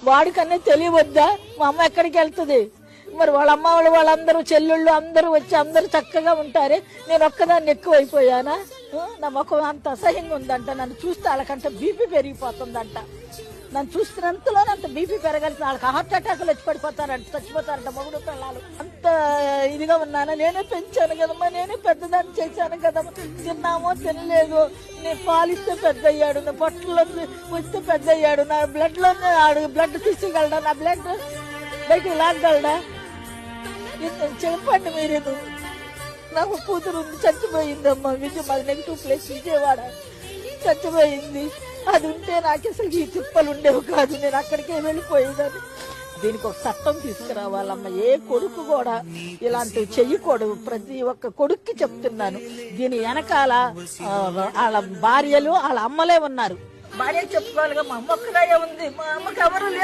వాడికన్నా తెలియవద్దా మా అమ్మ ఎక్కడికి వెళ్తుంది? మరి వాళ్ళ అమ్మ వాళ్ళందరూ చెల్లెళ్ళు అందరూ వచ్చి అందరూ చక్కగా ఉంటారే, నేను ఒక్కదాన్ని ఎక్కువైపోయానా? నా ముఖం అంత అసహ్యంగా ఉందంట. నన్ను చూస్తే వాళ్ళకంట బీపీ పెరిగిపోతుందంట. నన్ను చూస్తున్నంతలోనే అంత బీపీ పెరగలుగుతుంది. వాళ్ళకి హార్ట్ అటాకులు వచ్చి పడిపోతారంట, చచ్చిపోతారంట మొగుడు పిల్లలు. అంత ఇదిగా ఉన్నాను. నేనే పెంచాను కదమ్మా, నేనే పెద్దదాన్ని చేశాను కదమ్మా. తిన్నామో తినలేదు, నేను పాలిస్తే పెద్ద అయ్యాడు, నా పొట్టలో వస్తే పెద్ద అయ్యాడు, నా బ్లడ్లోనే ఆడు బ్లడ్ తీసేయగలడా? నా బ్లడ్ బయటికి లాగలడా? చెప్పండి మీరు. నాకు కూతురు ఉంది, చచ్చిపోయిందమ్మా. మాది నెగిటివ్ ప్లేస్ విజయవాడ, చచ్చిపోయింది. అది ఉంటే నాకు అసలు ఈ తిప్పలు ఉండేవి కాదు, నేను అక్కడికే వెళ్ళిపోయేదాన్ని. దీనికి ఒక చట్టం తీసుకురావాలమ్మా. ఏ కొడుకు కూడా ఇలాంటివి చెయ్యకూడదు. ప్రతి ఒక్క కొడుక్కి చెప్తున్నాను. దీని వెనకాల వాళ్ళ భార్యలు వాళ్ళ అమ్మలే ఉన్నారు. భార్య చెప్పుకోవాలిగా, మా అమ్మ ఒక్కదాయే ఉంది, మా అమ్మకి ఎవరు లేరు.